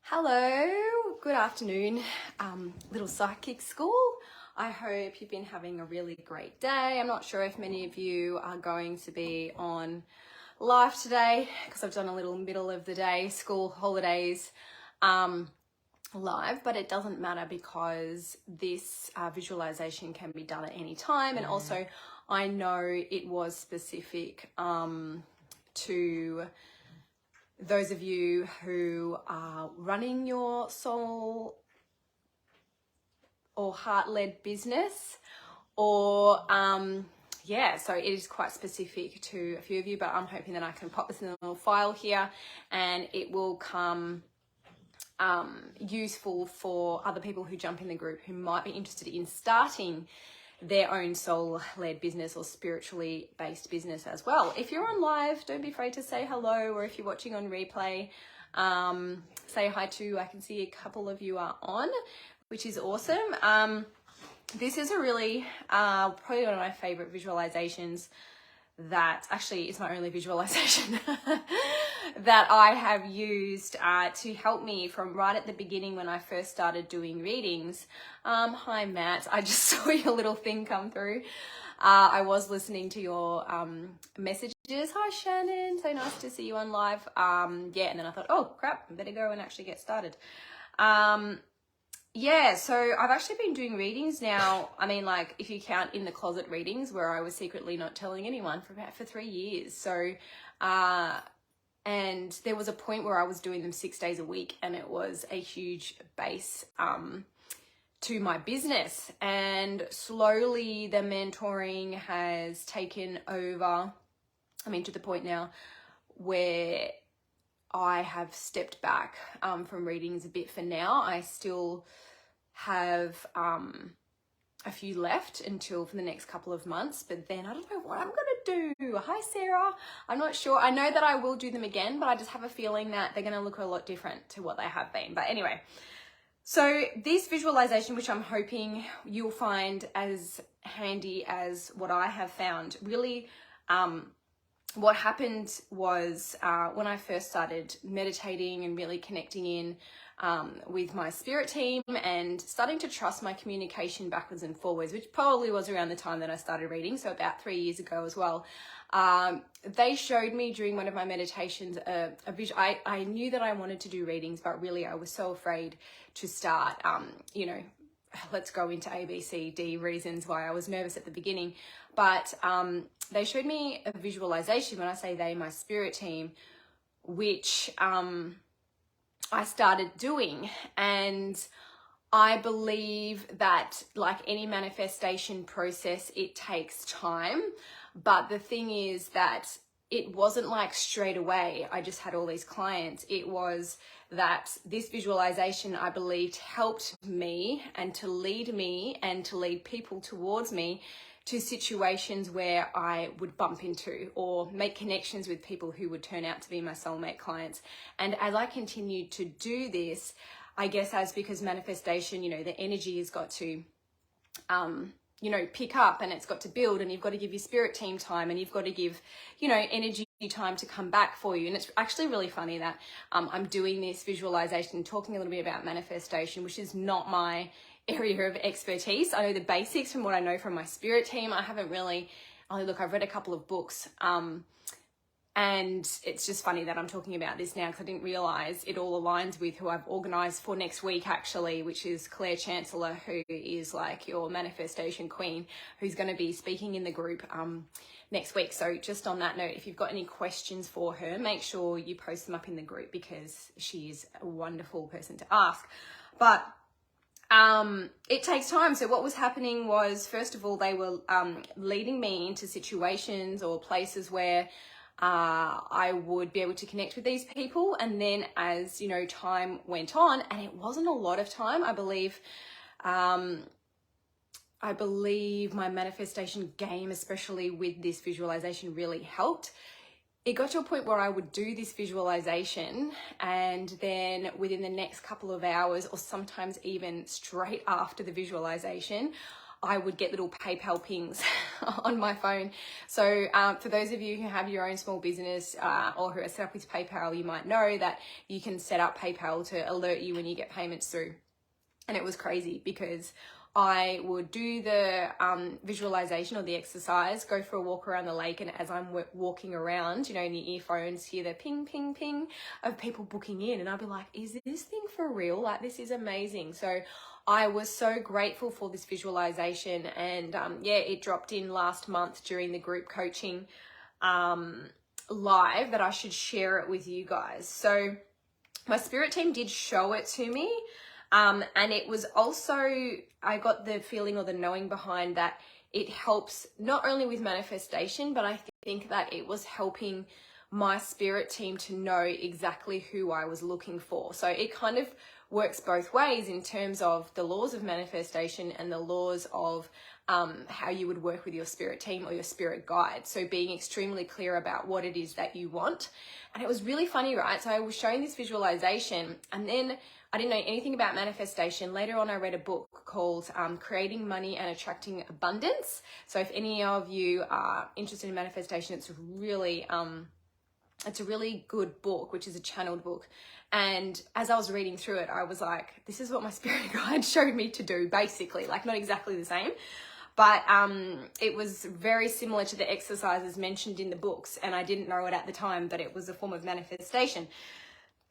Hello, good afternoon, little psychic school. I hope you've been having a really great day. I'm not sure if many of you are going to be on live today because I've done a little middle of the day, school holidays live, but it doesn't matter because this visualization can be done at any time. And also I know it was specific to those of you who are running your soul or heart-led business, or so it is quite specific to a few of you, but I'm hoping that I can pop this in a little file here and it will come useful for other people who jump in the group who might be interested in starting their own soul-led business or spiritually based business as well. If you're on live, don't be afraid to say hello, or if you're watching on replay, say hi too. I can see a couple of you are on, which is awesome. This is a really probably one of my favorite visualizations that actually is my only visualization that I have used to help me from right at the beginning when I first started doing readings. Hi Matt, I just saw your little thing come through. I was listening to your messages. Hi Shannon, so nice to see you on live. And then I thought, oh crap, I better go and actually get started. So I've actually been doing readings now. I mean, like if you count in the closet readings where I was secretly not telling anyone for 3 years. So, and there was a point where I was doing them 6 days a week, and it was a huge base, to my business. And slowly the mentoring has taken over. I mean, to the point now where I have stepped back from readings a bit for now. I still have a few left until for the next couple of months, but then I don't know what I'm gonna do. Hi Sarah, I'm not sure. I know that I will do them again, but I just have a feeling that they're gonna look a lot different to what they have been. But anyway, so this visualization, which I'm hoping you'll find as handy as what I have found, really what happened was when I first started meditating and really connecting in with my spirit team and starting to trust my communication backwards and forwards, which probably was around the time that I started reading, so about 3 years ago as well. They showed me during one of my meditations a vision. I knew that I wanted to do readings, but really I was so afraid to start. Let's go into A, B, C, D reasons why I was nervous at the beginning. But they showed me a visualization, when I say they, my spirit team, which I started doing. And I believe that, like any manifestation process, it takes time. But the thing is that it wasn't like straight away I just had all these clients. It was that this visualization, I believed, helped me and to lead people towards me to situations where I would bump into or make connections with people who would turn out to be my soulmate clients. And as I continued to do this, I guess as because manifestation, the energy has got to pick up, and it's got to build, and you've got to give your spirit team time, and you've got to give, energy time to come back for you. And it's actually really funny that I'm doing this visualization, talking a little bit about manifestation, which is not my area of expertise. I know the basics from what I know from my spirit team. I haven't really, I've read a couple of books, and it's just funny that I'm talking about this now because I didn't realize it all aligns with who I've organized for next week, actually, which is Claire Chancellor, who is like your manifestation queen, who's going to be speaking in the group next week. So just on that note, if you've got any questions for her, make sure you post them up in the group because she is a wonderful person to ask. But it takes time. So what was happening was, first of all, they were leading me into situations or places where I would be able to connect with these people. And then as time went on, and it wasn't a lot of time, I believe my manifestation game, especially with this visualization, really helped. It got to a point where I would do this visualization, and then within the next couple of hours, or sometimes even straight after the visualization, I would get little PayPal pings on my phone. So for those of you who have your own small business or who are set up with PayPal, you might know that you can set up PayPal to alert you when you get payments through. And it was crazy because I would do the visualization or the exercise, go for a walk around the lake, and as I'm walking around, you know, in your earphones, hear the ping, ping, ping of people booking in, and I'd be like, is this thing for real? Like, this is amazing. So I was so grateful for this visualization, and yeah, it dropped in last month during the group coaching live that I should share it with you guys. So my spirit team did show it to me. And it was also, I got the feeling or the knowing behind that it helps not only with manifestation, but I think that it was helping my spirit team to know exactly who I was looking for. So it kind of works both ways in terms of the laws of manifestation and the laws of how you would work with your spirit team or your spirit guide. So being extremely clear about what it is that you want. And it was really funny, right? So I was showing this visualization, and then I didn't know anything about manifestation. Later on, I read a book called Creating Money and Attracting Abundance. So if any of you are interested in manifestation, it's a really good book, which is a channeled book. And as I was reading through it, I was like, this is what my spirit guide showed me to do, basically. Like, not exactly the same, but it was very similar to the exercises mentioned in the books. And I didn't know it at the time, but it was a form of manifestation.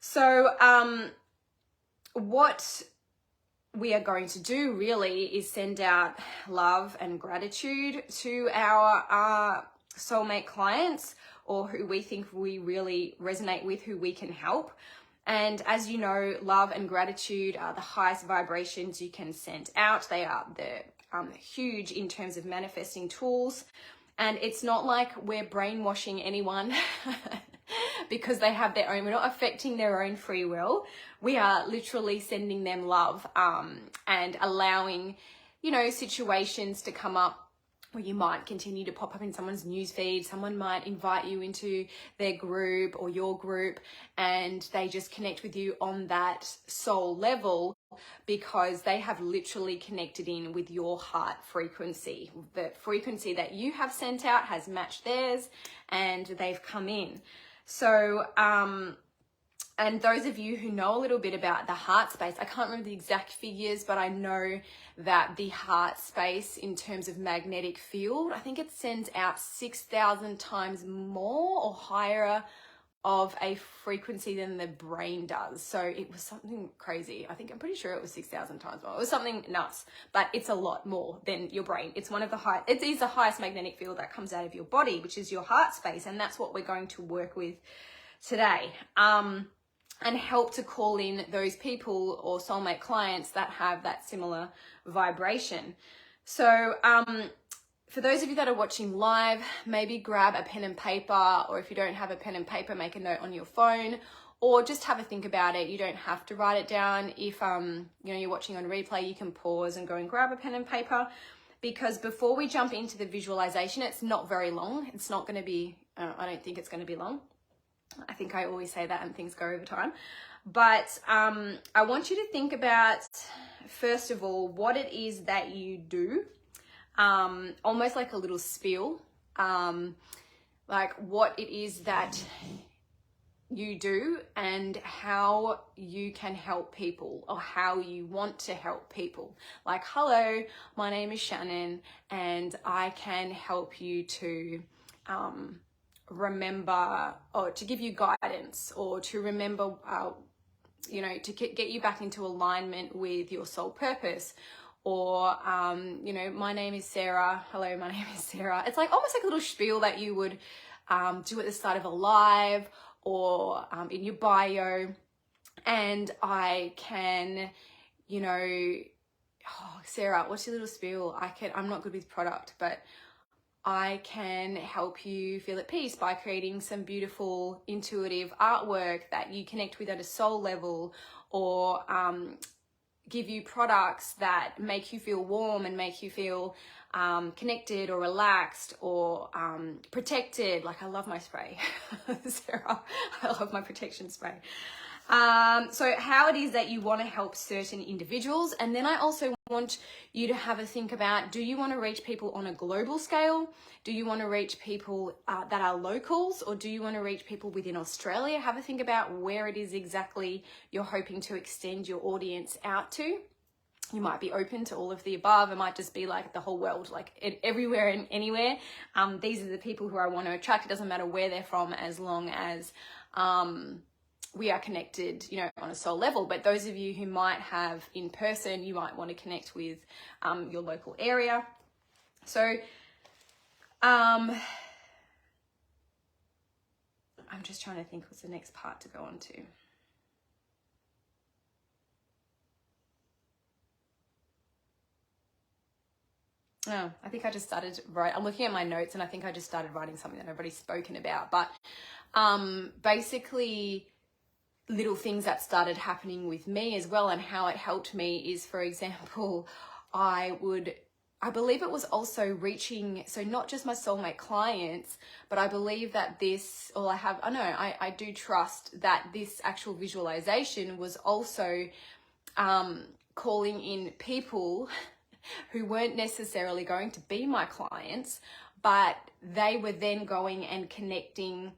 So what we are going to do really is send out love and gratitude to our soulmate clients, or who we think we really resonate with, who we can help. And as you know, love and gratitude are the highest vibrations you can send out. They are huge in terms of manifesting tools. And it's not like we're brainwashing anyone because they have their own. We're not affecting their own free will. We are literally sending them love and allowing, you know, situations to come up where you might continue to pop up in someone's newsfeed. Someone might invite you into their group or your group, and they just connect with you on that soul level because they have literally connected in with your heart frequency. The frequency that you have sent out has matched theirs, and they've come in. So, and those of you who know a little bit about the heart space, I can't remember the exact figures, but I know that the heart space in terms of magnetic field, I think it sends out 6,000 times more or higher of a frequency than the brain does. So it was something crazy. I'm pretty sure it was 6,000 times more. It was something nuts, but it's a lot more than your brain. It's one of the it is the highest magnetic field that comes out of your body, which is your heart space. And that's what we're going to work with today. And help to call in those people or soulmate clients that have that similar vibration. So for those of you that are watching live, maybe grab a pen and paper, or if you don't have a pen and paper, make a note on your phone, or just have a think about it. You don't have to write it down. If you know, you're watching on replay, you can pause and go and grab a pen and paper, because before we jump into the visualization, it's not very long. It's not going to be, I don't think it's going to be long. I think I always say that and things go over time. But I want you to think about, first of all, what it is that you do, almost like a little spiel, like what it is that you do and how you can help people, or how you want to help people. Like, hello, my name is Shannon, and I can help you to remember, or to give you guidance, or to remember, you know, to get you back into alignment with your soul purpose. Or, you know, my name is Sarah. Hello, my name is Sarah. It's like almost like a little spiel that you would do at the start of a live, or in your bio. And I can, you know, oh, Sarah, what's your little spiel? I'm not good with product, but I can help you feel at peace by creating some beautiful intuitive artwork that you connect with at a soul level, or give you products that make you feel warm and make you feel connected or relaxed or protected. Like, I love my spray, Sarah. I love my protection spray. So how it is that you want to help certain individuals. And then I also want you to have a think about, do you want to reach people on a global scale? Do you want to reach people that are locals, or do you want to reach people within Australia? Have a think about where it is exactly you're hoping to extend your audience out to. You might be open to all of the above. It might just be like the whole world, like everywhere and anywhere. These are the people who I want to attract. It doesn't matter where they're from, as long as we are connected, you know, on a soul level. But those of you who might have in person, you might want to connect with your local area. So I'm just trying to think what's the next part to go on to. Oh, I think I just started I'm looking at my notes, and I think I just started writing something that I've already spoken about. But basically, little things that started happening with me as well, and how it helped me is, for example, I believe it was also reaching, so not just my soulmate clients, but I believe that I do trust that this actual visualization was also calling in people who weren't necessarily going to be my clients, but they were then going and connecting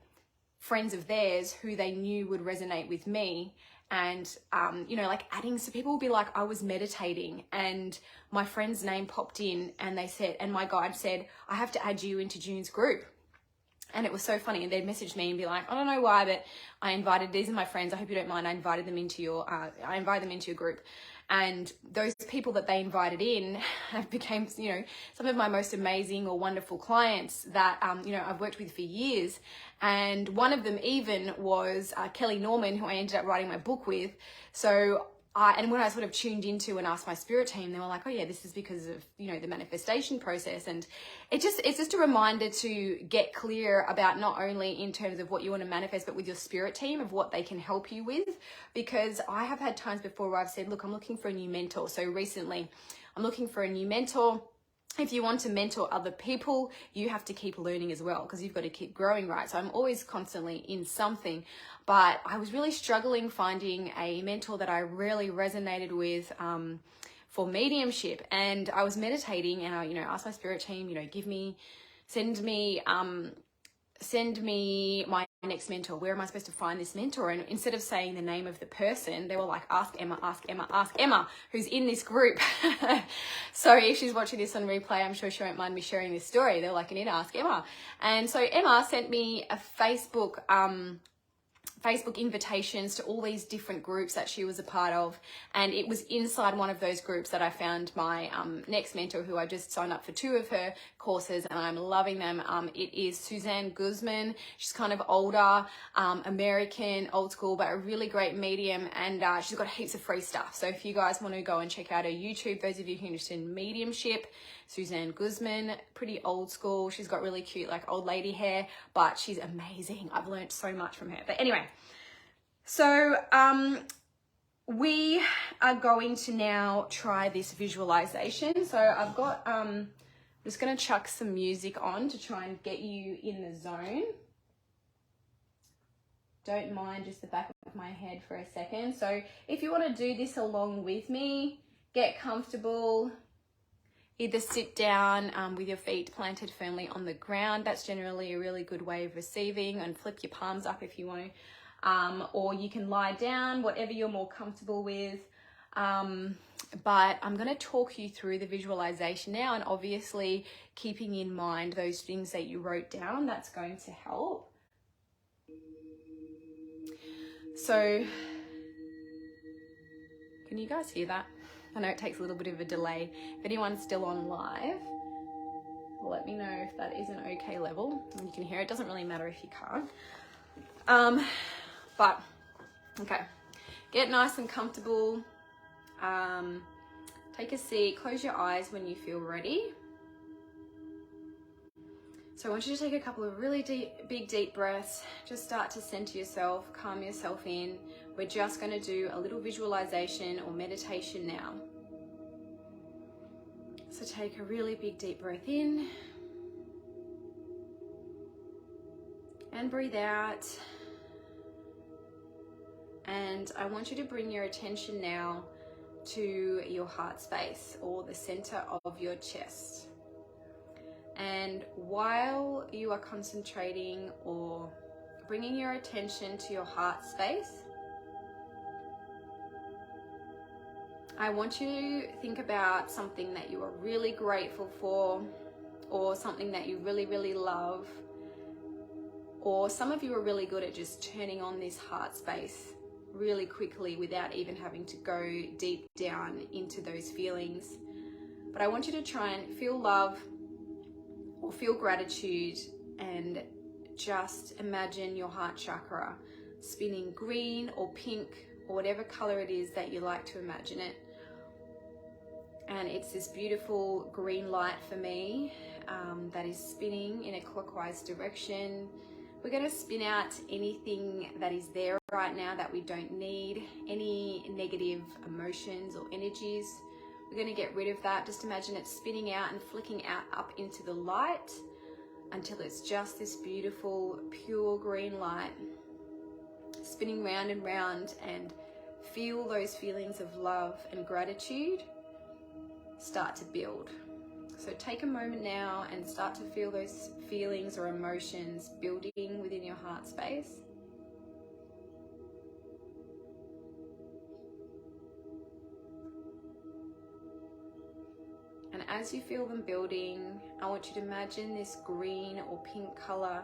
friends of theirs who they knew would resonate with me. And, you know, like adding, so people will be like, I was meditating and my friend's name popped in, and they said, and my guide said, I have to add you into June's group. And it was so funny. And they'd message me and be like, I don't know why, but these are my friends. I hope you don't mind. I invited them into your group. And those people that they invited in have became, you know, some of my most amazing or wonderful clients that, you know, I've worked with for years. And one of them even was Kelly Norman, who I ended up writing my book with. So and when I sort of tuned into and asked my spirit team, they were like, oh yeah, this is because of, you know, the manifestation process. And it's just a reminder to get clear about not only in terms of what you want to manifest, but with your spirit team of what they can help you with. Because I have had times before where I've said, look, I'm looking for a new mentor. So recently I'm looking for a new mentor. If you want to mentor other people, you have to keep learning as well, because you've got to keep growing, right? So I'm always constantly in something, but I was really struggling finding a mentor that I really resonated with for mediumship. And I was meditating, and I, you know, asked my spirit team, you know, send me my next mentor. Where am I supposed to find this mentor? And instead of saying the name of the person, they were like, ask Emma, ask Emma, ask Emma, who's in this group. So if she's watching this on replay, I'm sure she won't mind me sharing this story. They're like, I need to ask Emma. And so Emma sent me a Facebook invitations to all these different groups that she was a part of. And it was inside one of those groups that I found my next mentor, who I just signed up for 2 of her courses, and I'm loving them. It is Suzanne Guzman. She's kind of older, American, old school, but a really great medium. And she's got heaps of free stuff. So if you guys want to go and check out her YouTube, those of you who are interested in mediumship, Suzanne Guzman, pretty old school. She's got really cute, like old lady hair, but she's amazing. I've learned so much from her. But anyway, so we are going to now try this visualization. So I've got, I'm just going to chuck some music on to try and get you in the zone. Don't mind just the back of my head for a second. So if you want to do this along with me, get comfortable. Either sit down with your feet planted firmly on the ground. That's generally a really good way of receiving, and flip your palms up if you want to. Or you can lie down, whatever you're more comfortable with. But I'm going to talk you through the visualization now, and obviously keeping in mind those things that you wrote down, that's going to help. So, can you guys hear that? I know it takes a little bit of a delay. If anyone's still on live, let me know if that is an okay level. You can hear it. Doesn't really matter if you can't. But, okay. Get nice and comfortable. Take a seat. Close your eyes when you feel ready. So I want you to take a couple of really big deep breaths. Just start to center yourself, calm yourself in. We're just going to do a little visualization or meditation now. So take a really big deep breath in and breathe out. And I want you to bring your attention now to your heart space or the center of your chest. And while you are concentrating or bringing your attention to your heart space, I want you to think about something that you are really grateful for, or something that you really, really love. Or some of you are really good at just turning on this heart space really quickly without even having to go deep down into those feelings. But I want you to try and feel love or feel gratitude, and just imagine your heart chakra spinning green or pink or whatever color it is that you like to imagine it. And it's this beautiful green light for me that is spinning in a clockwise direction. We're going to spin out anything that is there right now that we don't need, any negative emotions or energies. We're going to get rid of that. Just imagine it spinning out and flicking out up into the light until it's just this beautiful, pure green light, spinning round and round, and feel those feelings of love and gratitude start to build. So take a moment now and start to feel those feelings or emotions building within your heart space. And as you feel them building, I want you to imagine this green or pink color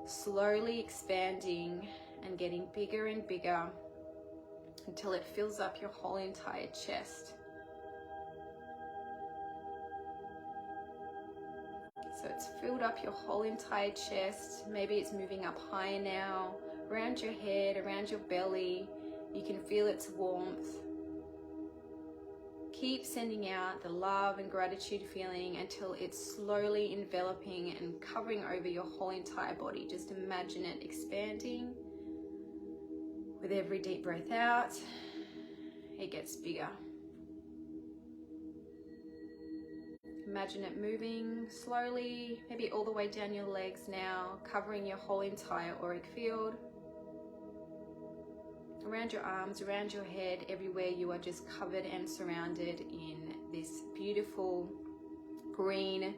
slowly expanding and getting bigger and bigger until it fills up your whole entire chest. So it's filled up your whole entire chest. Maybe it's moving up higher now, around your head, around your belly. You can feel its warmth. Keep sending out the love and gratitude feeling until it's slowly enveloping and covering over your whole entire body. Just imagine it expanding. With every deep breath out, it gets bigger. Imagine it moving slowly, maybe all the way down your legs now, covering your whole entire auric field. Around your arms, around your head, everywhere you are just covered and surrounded in this beautiful green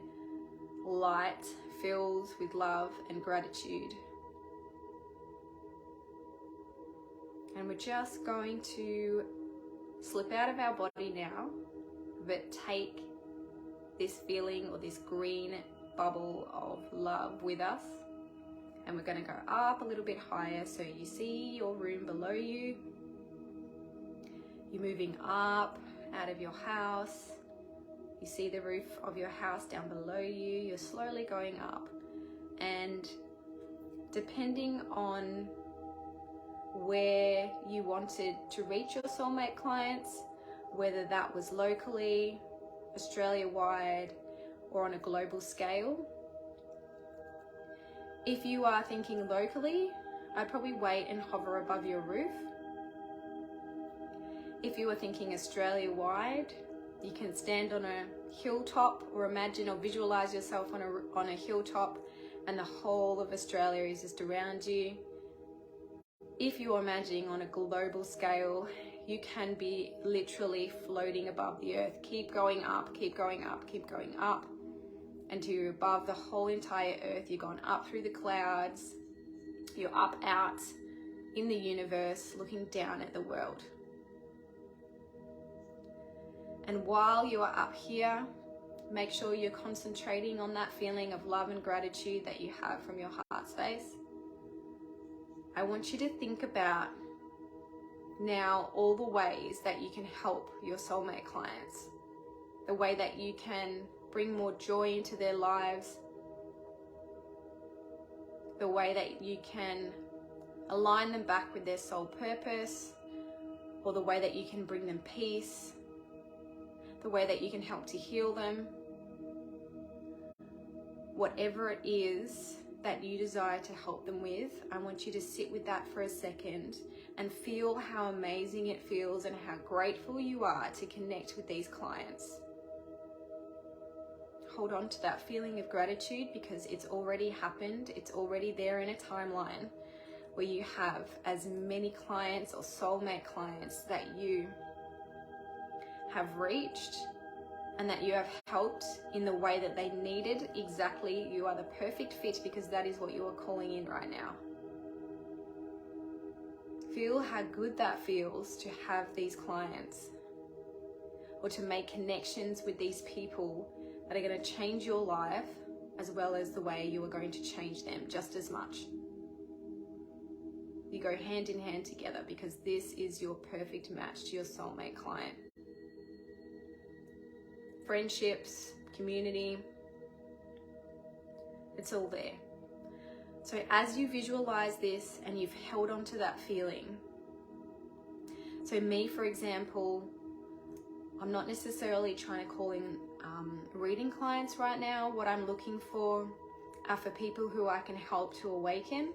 light filled with love and gratitude. And we're just going to slip out of our body now, but take this feeling or this green bubble of love with us. And we're going to go up a little bit higher so you see your room below you. You're moving up out of your house. You see the roof of your house down below you. You're slowly going up. And depending on where you wanted to reach your soulmate clients, whether that was locally, Australia-wide, or on a global scale. If you are thinking locally, I'd probably wait and hover above your roof. If you are thinking Australia-wide, you can stand on a hilltop, or imagine or visualize yourself on a hilltop, and the whole of Australia is just around you. If you are imagining on a global scale, you can be literally floating above the earth. Keep going up, keep going up, keep going up until you're above the whole entire earth. You've gone up through the clouds. You're up out in the universe, looking down at the world. And while you are up here, make sure you're concentrating on that feeling of love and gratitude that you have from your heart space. I want you to think about now all the ways that you can help your soulmate clients, the way that you can bring more joy into their lives, the way that you can align them back with their soul purpose, or the way that you can bring them peace, the way that you can help to heal them. Whatever it is that you desire to help them with, I want you to sit with that for a second and feel how amazing it feels and how grateful you are to connect with these clients. Hold on to that feeling of gratitude because it's already happened. It's already there in a timeline where you have as many clients or soulmate clients that you have reached and that you have helped in the way that they needed. Exactly, you are the perfect fit because that is what you are calling in right now. Feel how good that feels to have these clients or to make connections with these people that are going to change your life as well as the way you are going to change them just as much. You go hand in hand together because this is your perfect match to your soulmate client. Friendships, community, it's all there. So as you visualize this and you've held on to that feeling, so me, for example, I'm not necessarily trying to call in reading clients right now. What I'm looking for are for people who I can help to awaken,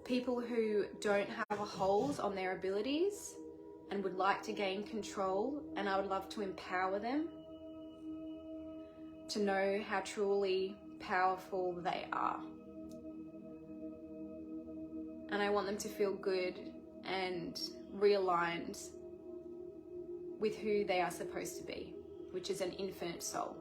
people who don't have a hold on their abilities and would like to gain control, and I would love to empower them to know how truly powerful they are. And I want them to feel good and realigned with who they are supposed to be, which is an infinite soul.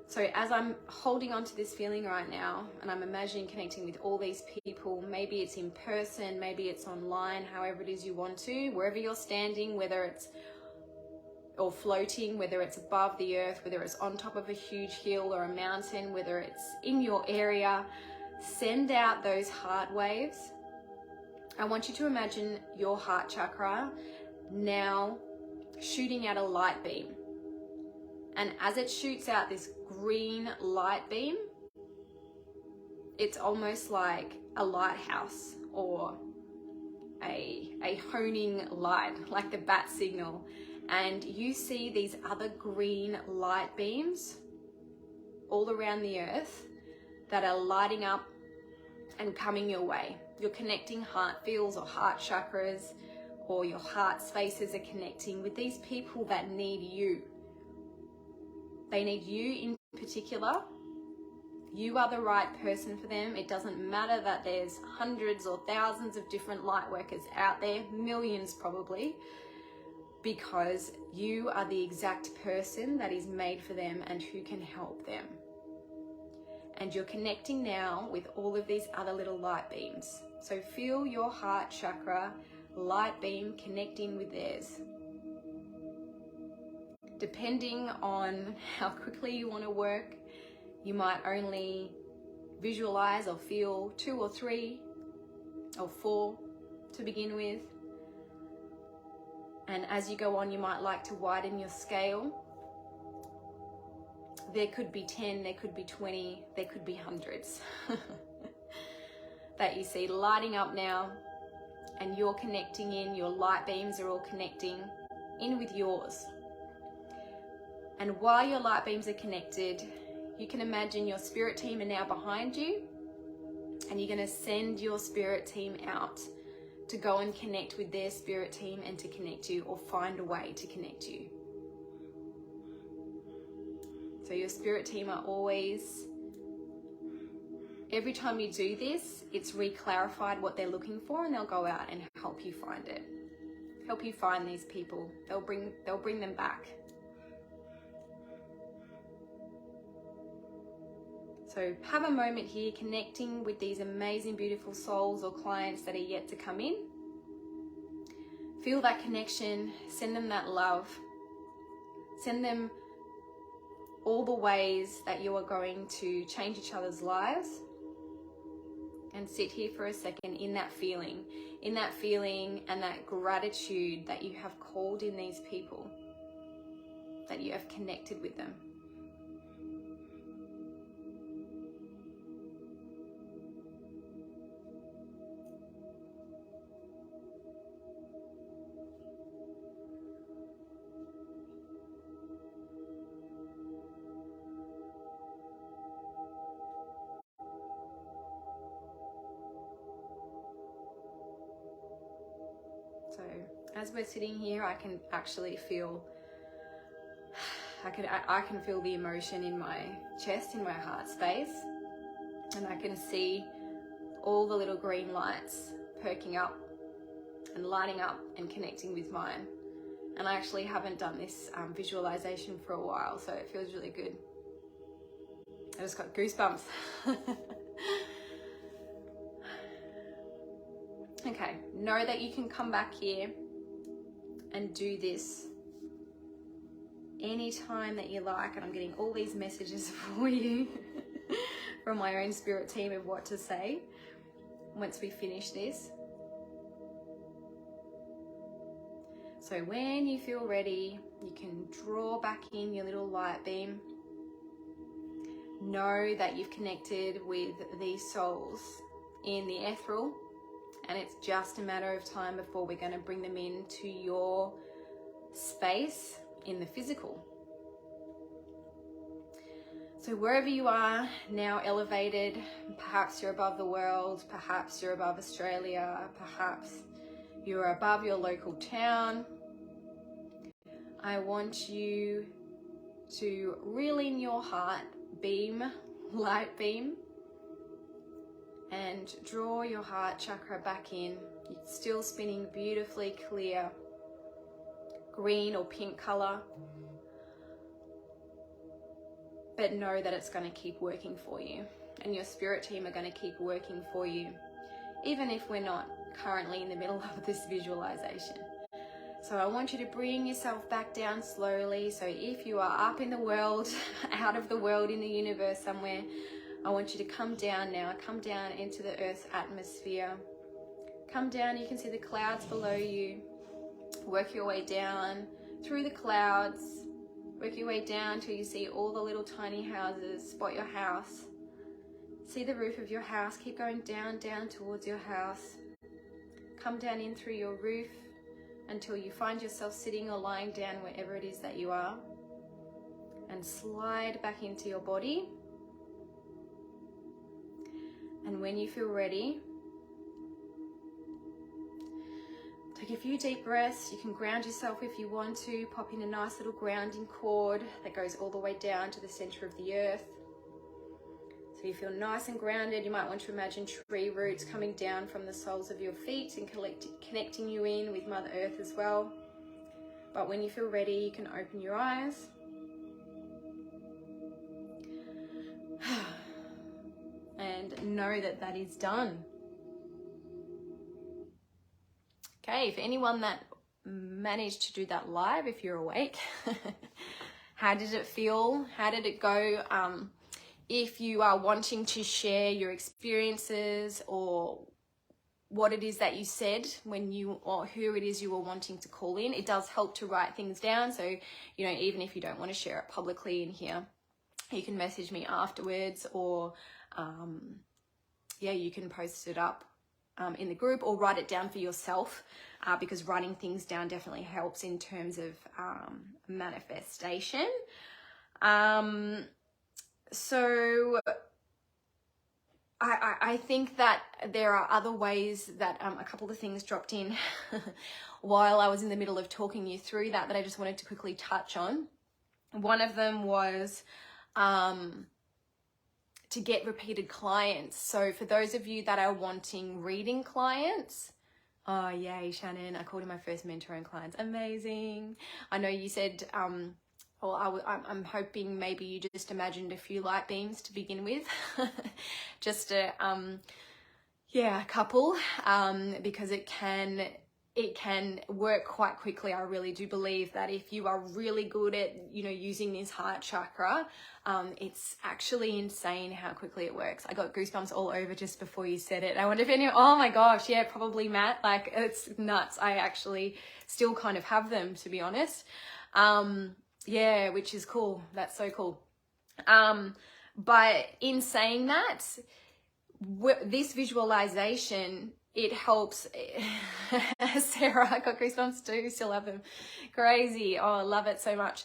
So as I'm holding on to this feeling right now, and I'm imagining connecting with all these people, maybe it's in person, maybe it's online, however it is you want to, wherever you're standing, whether it's or floating, whether it's above the earth, whether it's on top of a huge hill or a mountain, whether it's in your area, send out those heart waves. I want you to imagine your heart chakra now shooting out a light beam. And as it shoots out this green light beam, it's almost like a lighthouse or a honing light, like the bat signal. And you see these other green light beams all around the earth that are lighting up and coming your way. You're connecting heart fields or heart chakras, or your heart spaces are connecting with these people that need you. They need you in particular. You are the right person for them. It doesn't matter that there's hundreds or thousands of different light workers out there, millions probably, because you are the exact person that is made for them and who can help them. And you're connecting now with all of these other little light beams. So feel your heart chakra light beam connecting with theirs. Depending on how quickly you want to work, you might only visualize or feel 2 or 3 or 4 to begin with. And as you go on, you might like to widen your scale. There could be 10, there could be 20, there could be hundreds that you see lighting up now, and you're connecting in, your light beams are all connecting in with yours. And while your light beams are connected, you can imagine your spirit team are now behind you, and you're going to send your spirit team out to go and connect with their spirit team and to connect you, or find a way to connect you. So your spirit team are always, every time you do this, it's re-clarified what they're looking for, and they'll go out and help you find it. Help you find these people. They'll bring them back. So have a moment here connecting with these amazing, beautiful souls or clients that are yet to come in. Feel that connection, send them that love. Send them all the ways that you are going to change each other's lives. And sit here for a second in that feeling and that gratitude that you have called in these people, that you have connected with them. So as we're sitting here, I can actually feel, I can feel the emotion in my chest, in my heart space, and I can see all the little green lights perking up and lighting up and connecting with mine. And I actually haven't done this visualization for a while, so it feels really good. I just got goosebumps. Okay, know that you can come back here and do this anytime that you like. And I'm getting all these messages for you from my own spirit team of what to say once we finish this. So when you feel ready, you can draw back in your little light beam. Know that you've connected with these souls in the ethereal, and it's just a matter of time before we're going to bring them into your space in the physical. So wherever you are now elevated, perhaps you're above the world, perhaps you're above Australia, perhaps you're above your local town, I want you to reel in your heart beam, light beam, and draw your heart chakra back in. It's still spinning beautifully clear, green or pink color. But know that it's going to keep working for you, and your spirit team are going to keep working for you, even if we're not currently in the middle of this visualization. So I want you to bring yourself back down slowly. So if you are up in the world, out of the world, in the universe somewhere, I want you to come down now. Come down into the Earth's atmosphere. Come down, you can see the clouds below you. Work your way down through the clouds. Work your way down till you see all the little tiny houses. Spot your house. See the roof of your house. Keep going down, down towards your house. Come down in through your roof until you find yourself sitting or lying down wherever it is that you are. And slide back into your body. And when you feel ready, take a few deep breaths. You can ground yourself if you want to. Pop in a nice little grounding cord that goes all the way down to the center of the earth. So you feel nice and grounded. You might want to imagine tree roots coming down from the soles of your feet and connecting you in with Mother Earth as well. But when you feel ready, you can open your eyes. And know that that is done. Okay, for anyone that managed to do that live, if you're awake, how did it feel? How did it go? If you are wanting to share your experiences or what it is that you said when you, or who it is you were wanting to call in, it does help to write things down. So, you know, even if you don't want to share it publicly in here, you can message me afterwards, or yeah, you can post it up in the group, or write it down for yourself, because writing things down definitely helps in terms of manifestation. So I think that there are other ways that a couple of things dropped in while I was in the middle of talking you through that I just wanted to quickly touch on. One of them was to get repeated clients. So for those of you that are wanting reading clients, oh yay, Shannon, I called in my first mentoring clients. Amazing. I know you said, well, I'm hoping maybe you just imagined a few light beams to begin with. Just a, yeah, a couple, because it can work quite quickly. I really do believe that if you are really good at, you know, using this heart chakra, it's actually insane how quickly it works. I got goosebumps all over just before you said it. I wonder if anyone, oh my gosh, yeah, probably Matt. Like, it's nuts. I actually still kind of have them, to be honest. Yeah, which is cool. That's so cool. But in saying that, this visualization, it helps. Sarah, I got goosebumps too, still have them. Crazy. Oh, I love it so much.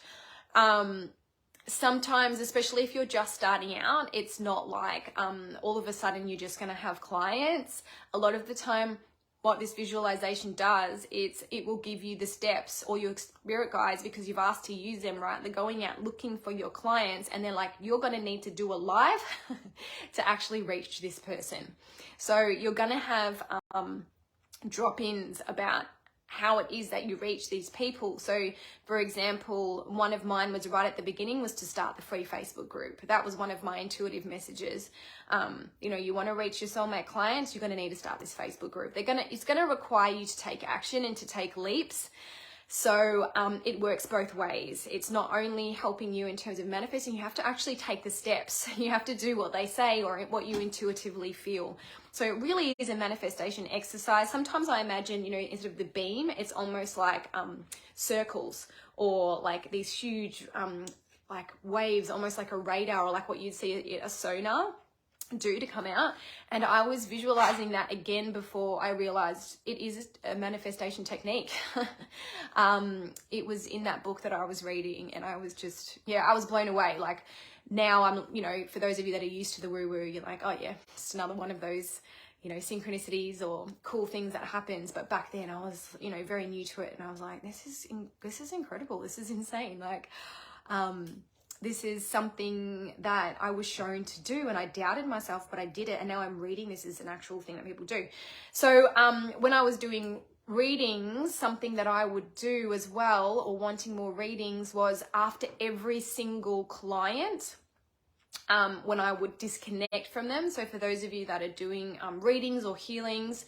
Sometimes, especially if you're just starting out, it's not like all of a sudden you're just going to have clients. A lot of the time, what this visualization does, it will give you the steps, or your spirit guides, because you've asked to use them, right? They're going out looking for your clients, and they're like, you're going to need to do a live to actually reach this person. So you're going to have drop-ins about how it is that you reach these people. So for example, one of mine was right at the beginning was to start the free Facebook group. That was one of my intuitive messages. You know, you want to reach your soulmate clients, you're going to need to start this Facebook group. It's going to require you to take action and to take leaps. So it works both ways. It's not only helping you in terms of manifesting, you have to actually take the steps. You have to do what they say or what you intuitively feel. So it really is a manifestation exercise. Sometimes I imagine, you know, instead of the beam, it's almost like circles or like these huge like waves, almost like a radar or like what you'd see a sonar do to come out. And I was visualizing that again before I realized it is a manifestation technique. It was in that book that I was reading, and I was just, yeah, I was blown away. Like now I'm, you know, for those of you that are used to the woo-woo, you're like, oh yeah, it's another one of those, you know, synchronicities or cool things that happens. But back then I was, you know, very new to it, and I was like, this is incredible. This is insane. Like, this is something that I was shown to do, and I doubted myself, but I did it. And now I'm reading this as an actual thing that people do. So when I was doing readings, something that I would do as well, or wanting more readings, was after every single client, when I would disconnect from them. So for those of you that are doing readings or healings,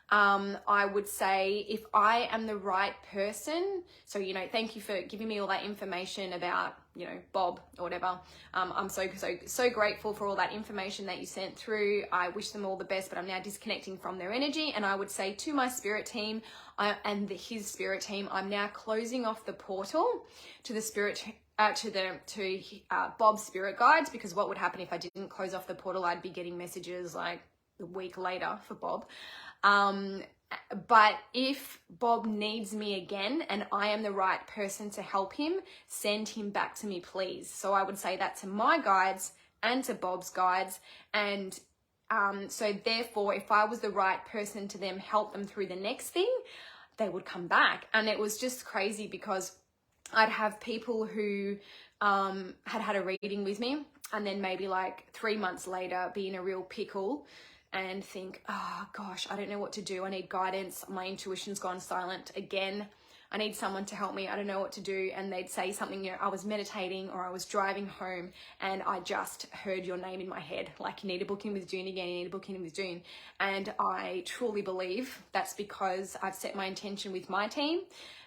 I would say, if I am the right person, so, you know, thank you for giving me all that information about, you know, Bob or whatever. I'm so grateful for all that information that you sent through. I wish them all the best, but I'm now disconnecting from their energy. And I would say to my spirit team and his spirit team, I'm now closing off the portal to the spirit, to Bob's spirit guides, because what would happen if I didn't close off the portal? I'd be getting messages like a week later for Bob. But if Bob needs me again and I am the right person to help him, send him back to me, please. So I would say that to my guides and to Bob's guides. And so therefore, if I was the right person to them, help them through the next thing, they would come back. And it was just crazy, because I'd have people who had a reading with me, and then maybe like 3 months later be in a real pickle and think, oh gosh, I don't know what to do. I need guidance. My intuition's gone silent again. I need someone to help me. I don't know what to do. And they'd say something, you know, I was meditating or I was driving home and I just heard your name in my head. Like, you need to book in with June again. You need to book in with June. And I truly believe that's because I've set my intention with my team,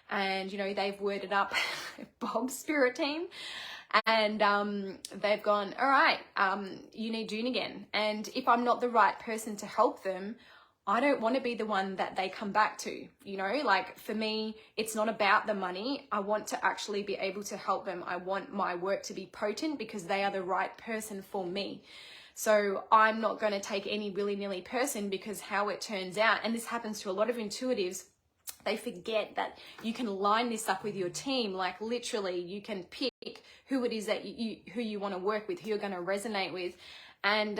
and, you know, they've worded up Bob's spirit team. And they've gone, all right, you need June again. And if I'm not the right person to help them, I don't want to be the one that they come back to. You know, like, for me, it's not about the money. I want to actually be able to help them. I want my work to be potent because they are the right person for me. So I'm not going to take any willy-nilly person, because how it turns out, and this happens to a lot of intuitives, they forget that you can line this up with your team. Like, literally, you can pick who it is that who you want to work with, who you're going to resonate with. And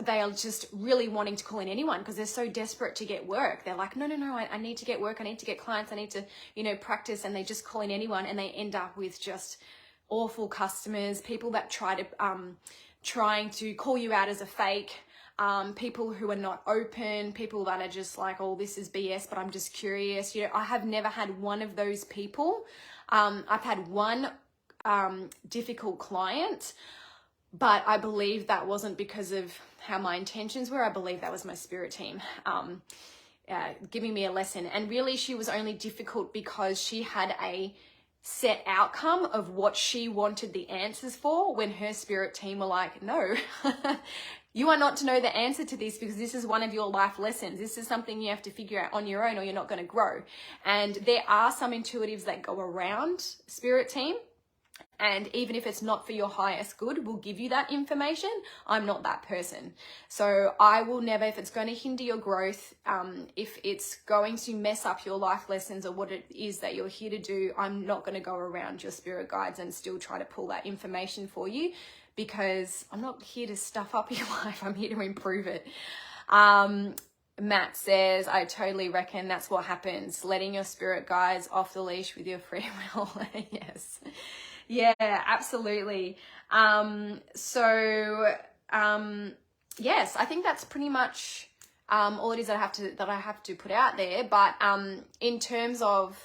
they are just really wanting to call in anyone because they're so desperate to get work. They're like, no, I need to get work. I need to get clients. I need to, you know, practice. And they just call in anyone, and they end up with just awful customers, people that trying to call you out as a fake, people who are not open, people that are just like, oh, this is BS, but I'm just curious. You know, I have never had one of those people. I've had one difficult client, but I believe that wasn't because of how my intentions were. I believe that was my spirit team giving me a lesson. And really, she was only difficult because she had a set outcome of what she wanted the answers for, when her spirit team were like, no, you are not to know the answer to this, because this is one of your life lessons. This is something you have to figure out on your own, or you're not going to grow. And there are some intuitives that go around spirit team, and even if it's not for your highest good, will give you that information. I'm not that person. So I will never, if it's going to hinder your growth, if it's going to mess up your life lessons or what it is that you're here to do, I'm not going to go around your spirit guides and still try to pull that information for you, because I'm not here to stuff up your life. I'm here to improve it. Matt says, I totally reckon that's what happens. Letting your spirit guides off the leash with your free will. Yes. Yeah, absolutely. Yes, I think that's pretty much all it is that I have to put out there. But in terms of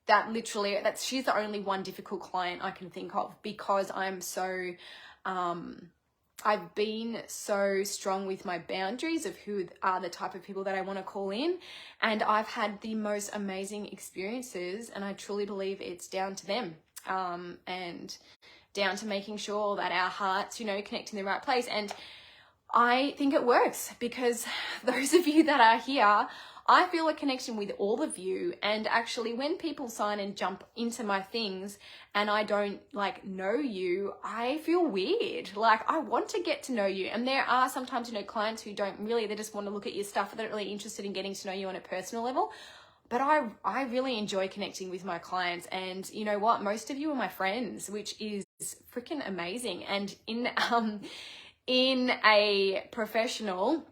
that, literally, she's the only one difficult client I can think of, because I'm so I've been so strong with my boundaries of who are the type of people that I want to call in, and I've had the most amazing experiences, and I truly believe it's down to them, and down to making sure that our hearts, you know, connect in the right place. And I think it works, because those of you that are here, I feel a connection with all of you. And actually, when people sign and jump into my things and I don't like know you, I feel weird. Like, I want to get to know you. And there are sometimes, you know, clients who don't really, they just want to look at your stuff. They're not really interested in getting to know you on a personal level. But I really enjoy connecting with my clients. And you know what? Most of you are my friends, which is freaking amazing. And in a professional,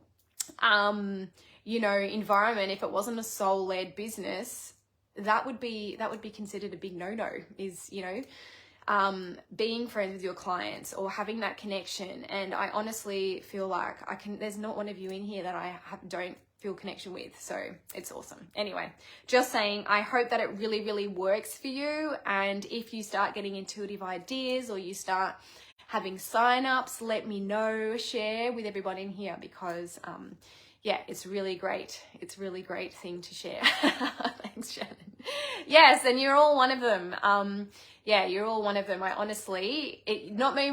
you know, environment, if it wasn't a soul-led business, that would be considered a big no-no, is, you know, being friends with your clients or having that connection. And I honestly feel like there's not one of you in here that I don't feel connection with. So it's awesome. Anyway, just saying, I hope that it really, really works for you. And if you start getting intuitive ideas or you start having sign-ups, let me know, share with everyone in here, because yeah, it's really great. It's a really great thing to share. Thanks, Shannon. Yes, and you're all one of them. Yeah, you're all one of them. I honestly, not very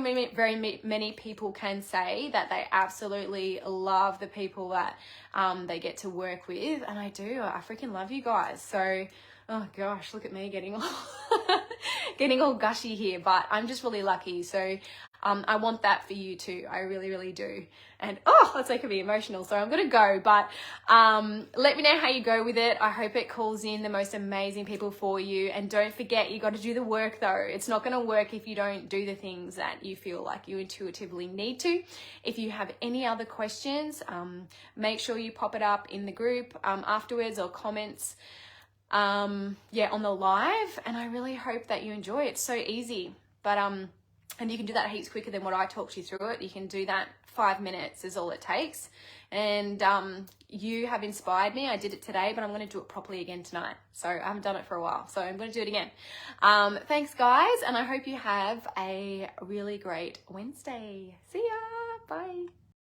many people can say that they absolutely love the people that they get to work with. And I do. I freaking love you guys. So, oh gosh, look at me getting all gushy here. But I'm just really lucky. So I want that for you too. I really, really do. And that's making me emotional. So I'm going to go, but let me know how you go with it. I hope it calls in the most amazing people for you. And don't forget, you got to do the work though. It's not going to work if you don't do the things that you feel like you intuitively need to. If you have any other questions, make sure you pop it up in the group afterwards, or comments yeah, on the live. And I really hope that you enjoy it. It's so easy, but and you can do that heaps quicker than what I talked you through it. You can do that 5 minutes is all it takes. And you have inspired me. I did it today, but I'm going to do it properly again tonight. So I haven't done it for a while, so I'm going to do it again. Thanks guys, and I hope you have a really great Wednesday. See ya. Bye.